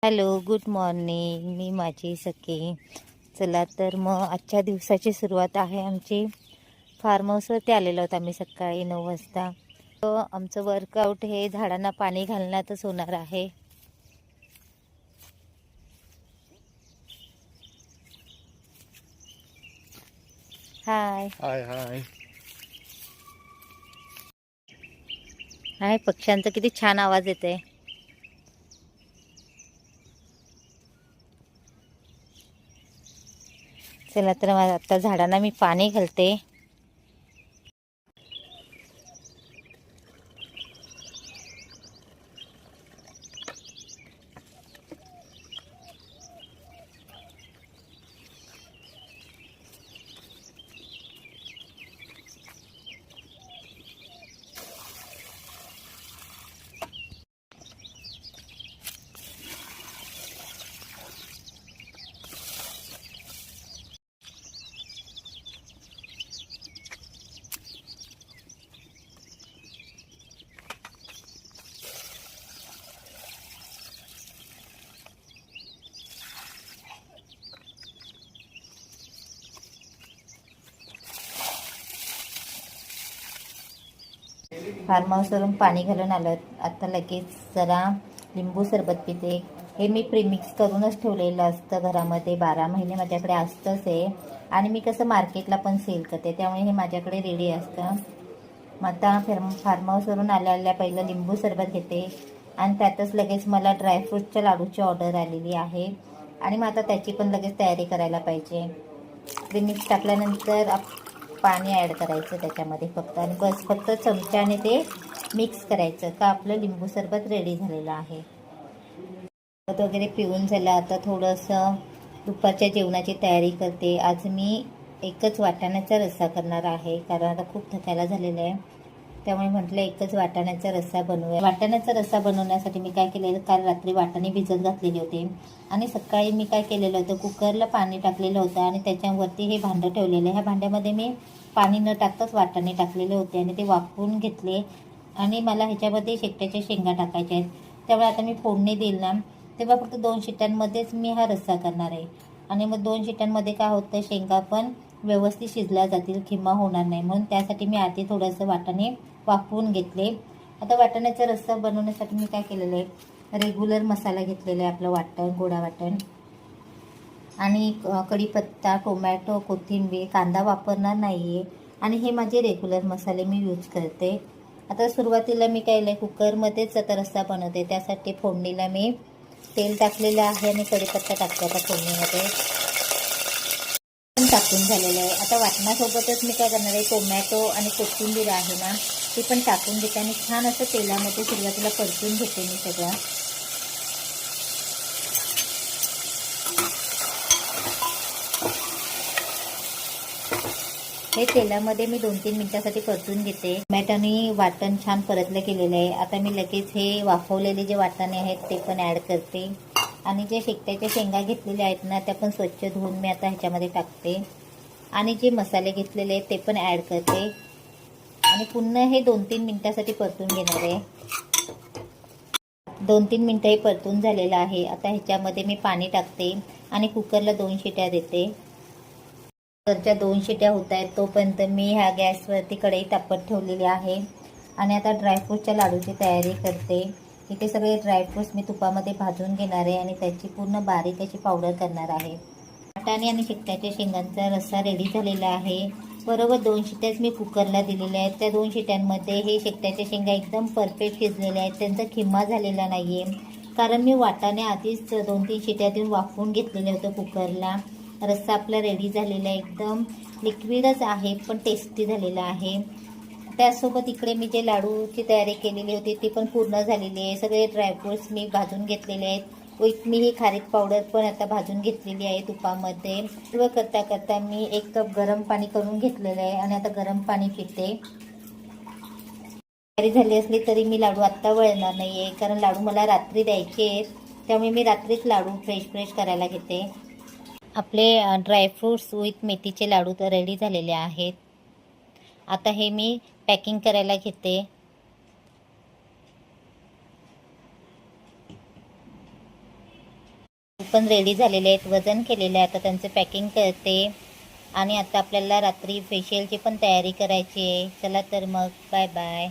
Hello, good morning. मी माझी सखी. चला तर मग आजच्या दिवसाची सुरुवात आहे आमची. फार्म हाऊसवरती आलेलो आहोत आम्ही सकाळी 9 वाजता. तर आमचं वर्कआउट हे झाडांना पाणी घालण्यातच होणार आहे. हाय हाय हाय. हाय. पक्ष्यांचा किती छान आवाज येते. चला तर मग आता झाडांना मी पाणी घालते. फार्म हाऊसवरून पाणी घालून आलं. आता लगेच जरा लिंबू सरबत पिते. हे मी प्रीमिक्स करूनच ठेवलेलं असतं घरामध्ये. 12 महिने माझ्याकडे असतंच आहे. आणि मी कसं मार्केटला पण सेल करते, त्यामुळे हे माझ्याकडे रेडी असतं. मग आता फार्म हाऊसवरून आल्या पहिलं लिंबू सरबत घेते. आणि त्यातच लगेच मला ड्रायफ्रूटच्या लाडूची ऑर्डर आलेली आहे. आणि मग आता त्याची पण लगेच तयारी करायला पाहिजे. प्रीमिक्स टाकल्यानंतर पाणी ॲड करायचं त्याच्यामध्ये फक्त, आणि बस फक्त चमच्याने ते मिक्स करायचं का आपलं लिंबू सरबत रेडी झालेलं आहे. सरबत वगैरे पिऊन झालं. आता थोडंसं दुपारच्या जेवणाची तयारी करते. आज मी एकच वाटाण्याचा रस्सा करणार आहे, कारण आता खूप थकायला झालेलं आहे. त्यामुळे म्हटलं एकच वाटाण्याचा रस्सा बनवूया. वाटाण्याचा रस्सा बनवण्यासाठी मी काय केलेलं, काल रात्री वाटाणे भिजत घातलेले होते. आणि सकाळी मी काय केलेलं होतं, कुकरला पाणी टाकलेलं होतं आणि त्याच्यावरती हे भांडं ठेवलेलं. ह्या भांड्यामध्ये मी पाणी न टाकताच वाटाणे टाकलेले होते आणि ते वाफवून घेतले. आणि मला ह्याच्यामध्ये शेकट्याच्या शेंगा टाकायच्या आहेत. त्यामुळे आता मी फोडणी देईल ना, तेव्हा फक्त 2 शिट्ट्यांमध्येच मी हा रस्सा करणार आहे. आणि मग 2 शिट्ट्यांमध्ये काय होतं, शेंगा पण व्यवस्थित शिजल्या जातील, खिमा होणार नाही. म्हणून त्यासाठी मी आधी थोडंसं वाटाणे वाफवून घेतले. आता वाटाण्याचा रस्सा बनवण्यासाठी मी काय केलेलं आहे, रेग्युलर मसाला घेतलेला आहे, आपलं वाटण, गोडा वाटण आणि कढीपत्ता, टोमॅटो, कोथिंबीर, कांदा वापरणार नाही आहे. आणि हे माझे रेग्युलर मसाले मी यूज करते. आता सुरुवातीला मी काय केलं, कुकरमध्येच आता रस्सा बनवते. त्यासाठी फोडणीला मी तेल टाकलेलं आहे आणि कढीपत्ता टाकते आता फोडणीमध्ये. टाकून झालेलं आहे. आता वाटणासोबतच मी काय करणार आहे, टोमॅटो आणि कोथिंबीर आहे ना, ती पण टाकून घेते आणि छान असं तेलामध्ये सुरुवातीला परतून घेते मी सगळं. हे तेलामध्ये मी 2-3 मिनिटासाठी परतून घेते. टोमॅटो आणि वाटण छान परतलं केलेलं आहे. आता मी लगेच हे वाफवलेले जे वाटाणे आहेत ते पण ॲड करते. आणि जे शेकट्याच्या शेंगा घेतलेल्या आहेत ना, त्या पण स्वच्छ धुवून मी आता ह्याच्यामध्ये टाकते. आणि जे मसाले घेतलेले आहेत ते पण ॲड करते. आणि पुन्हा हे 2-3 मिनिटासाठी परतून घेणार आहे. 2-3 मिनिटं हे परतून झालेलं आहे. आता ह्याच्यामध्ये मी पाणी टाकते आणि कुकरला 2 शिट्या देते. कुकरच्या 2 शिट्या होत आहेत तोपर्यंत मी ह्या गॅसवरती कढई तापत ठेवलेली आहे. आणि आता ड्रायफ्रूटच्या लाडूची तयारी करते. इथे सगळे ड्रायफ्रूट्स मी तुपामध्ये भाजून घेणार आहे आणि त्याची पूर्ण बारीक अशी पावडर करणार आहे. वाटाणे आणि शेकट्याच्या शेंगांचा रस्सा रेडी झालेला आहे. बरोबर 2 शिट्याच मी कुकरला दिलेल्या आहेत. त्या 2 शिट्यांमध्ये हे शेकट्याच्या शेंगा एकदम परफेक्ट शिजलेल्या आहेत. त्यांचा खिमा झालेला नाही आहे, कारण मी वाटाणे आधीच 2-3 शिट्या देऊन वाफवून घेतलेले होतं कुकरला. रस्सा आपला रेडी झालेला आहे. एकदम लिक्विडच आहे पण टेस्टी झालेला आहे. त्यासोबत इकडे मी जे लाडूची तयारी केलेली होती ती पण पूर्ण झालेली आहे. सगळे ड्रायफ्रूट्स मी भाजून घेतलेले आहेत. विथ मी ही खारीक पावडर पण आता भाजून घेतलेली आहे तुपामध्ये. सर्व करता करता मी 1 कप गरम पाणी करून घेतलेलं आहे आणि आता गरम पाणी पिते. तयारी झाली असली तरी मी लाडू आत्ता वळणार नाही आहे, कारण लाडू मला रात्री द्यायचे आहेत. त्यामुळे मी रात्रीच लाडू फ्रेश करायला घेते. आपले ड्रायफ्रूट्स विथ मेथीचे लाडू तर रेडी झालेले आहेत. आता हे मी पॅकिंग करायला घेते. पण रेडी झालेले आहेत, वजन केलेलं आहे. आता त्यांचं पॅकिंग करते आणि आता आपल्याला रात्री फेशियलची पण तयारी करायची आहे. चला तर मग बाय बाय.